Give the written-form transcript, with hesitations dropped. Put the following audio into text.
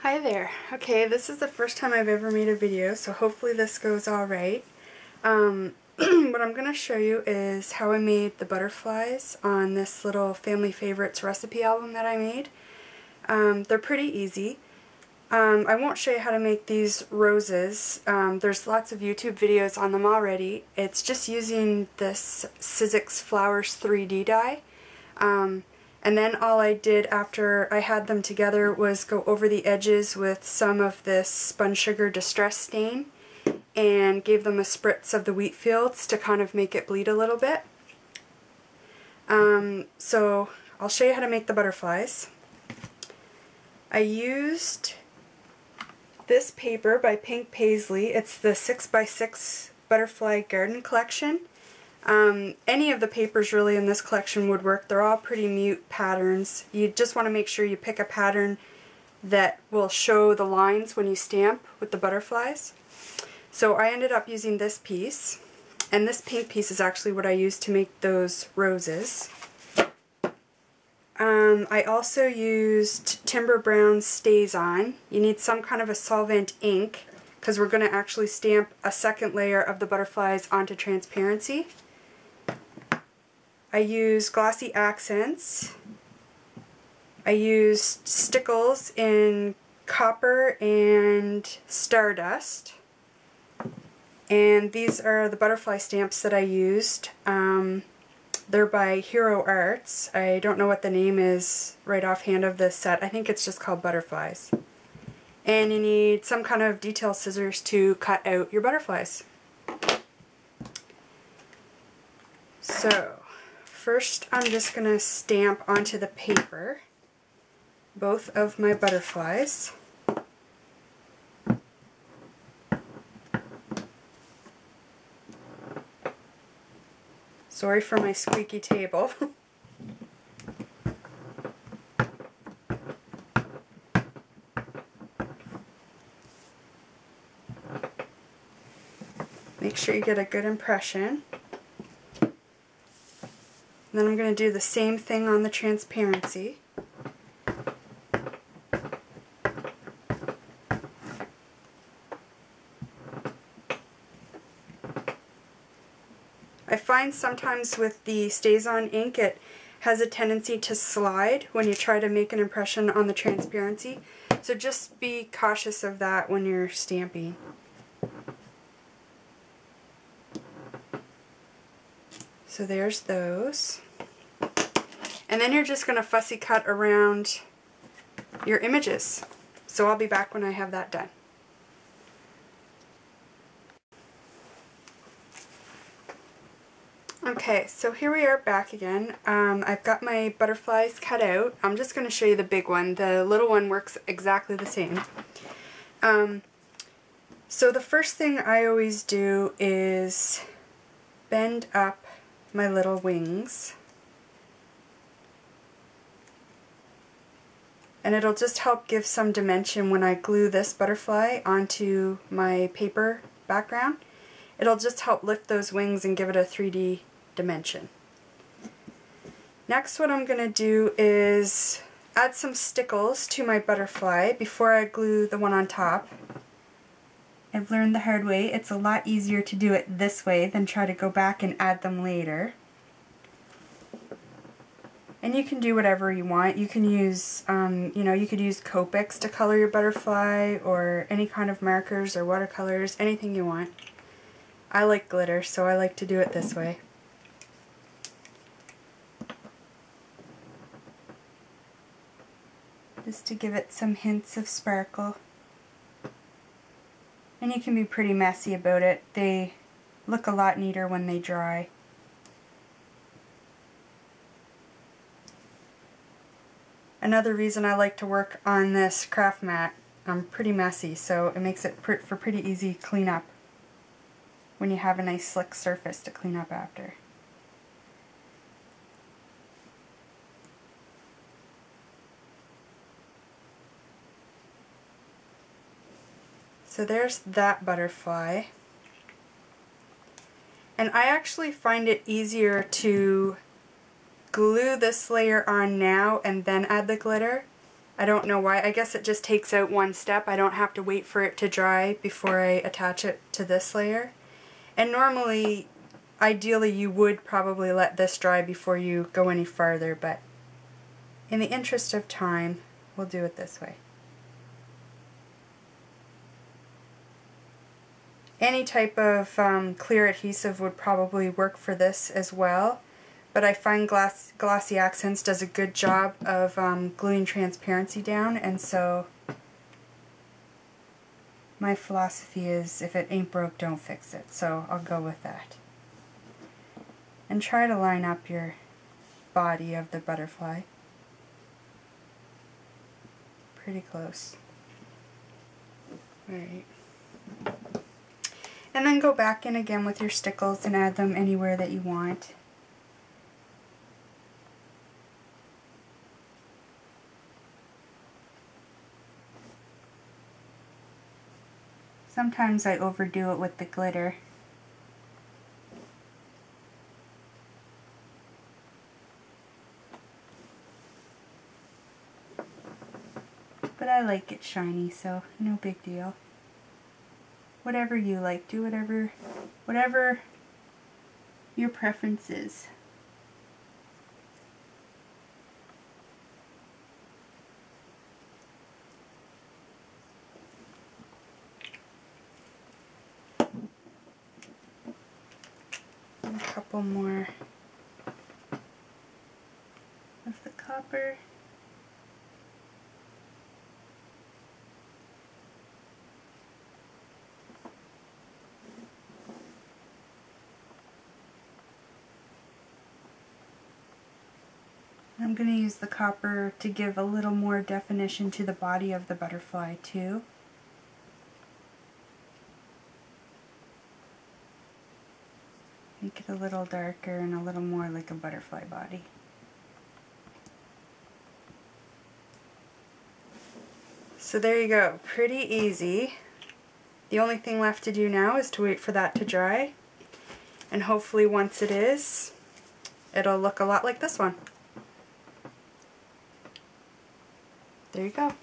Hi there. Okay, this is the first time I've ever made a video, so hopefully this goes alright. What I'm going to show you is how I made the butterflies on this little Family Favorites recipe album that I made. They're pretty easy. I won't show you how to make these roses. There's lots of YouTube videos on them already. It's just using this Sizzix Flowers 3D die. And then all I did after I had them together was go over the edges with some of this Spun Sugar Distress Stain and gave them a spritz of the wheat fields to kind of make it bleed a little bit. So I'll show you how to make the butterflies. I used this paper by Pink Paisley. It's the 6x6 Butterfly Garden Collection. Any of the papers really in this collection would work. They're all pretty mute patterns. You just want to make sure you pick a pattern that will show the lines when you stamp with the butterflies. So I ended up using this piece, and this pink piece is actually what I used to make those roses. I also used Timber Brown StazOn. You need some kind of a solvent ink because we're going to actually stamp a second layer of the butterflies onto transparency. I used Glossy Accents. I used Stickles in Copper and Stardust. And these are the butterfly stamps that I used. They're by Hero Arts. I don't know what the name is right offhand of this set. I think it's just called Butterflies. And you need some kind of detail scissors to cut out your butterflies. So, first I'm just going to stamp onto the paper both of my butterflies. Sorry for my squeaky table. Make sure you get a good impression. And then I'm going to do the same thing on the transparency. I find sometimes with the StazOn ink it has a tendency to slide when you try to make an impression on the transparency. So just be cautious of that when you're stamping. So there's those. And then you're just going to fussy cut around your images. So I'll be back when I have that done. Okay, so here we are back again. I've got my butterflies cut out. I'm just going to show you the big one. The little one works exactly the same. So the first thing I always do is bend up my little wings. And it'll just help give some dimension when I glue this butterfly onto my paper background. It'll just help lift those wings and give it a 3D dimension. Next, what I'm going to do is add some stickles to my butterfly before I glue the one on top. I've learned the hard way. It's a lot easier to do it this way than try to go back and add them later. And you can do whatever you want. You can use, you could use Copics to color your butterfly, or any kind of markers or watercolors, anything you want. I like glitter, so I like to do it this way. Just to give it some hints of sparkle. And you can be pretty messy about it. They look a lot neater when they dry. Another reason I like to work on this craft mat, I'm pretty messy, so it makes it for pretty easy cleanup when you have a nice slick surface to clean up after. So there's that butterfly. And I actually find it easier to glue this layer on now and then add the glitter, I don't know why. I guess it just takes out one step. I don't have to wait for it to dry before I attach it to this layer. And normally, ideally, you would probably let this dry before you go any farther, but in the interest of time, we'll do it this way. Any type of clear adhesive would probably work for this as well, but I find Glossy Accents does a good job of gluing transparency down, and so my philosophy is if it ain't broke, don't fix it, so I'll go with that. And try to line up your body of the butterfly. Pretty close. Alright. And then go back in again with your stickles and add them anywhere that you want. Sometimes I overdo it with the glitter. But I like it shiny, so no big deal. Whatever you like, do whatever your preference is. A couple more of the copper. I'm going to use the copper to give a little more definition to the body of the butterfly too. Make it a little darker and a little more like a butterfly body. So there you go, pretty easy. The only thing left to do now is to wait for that to dry, and hopefully once it is, it'll look a lot like this one. There you go.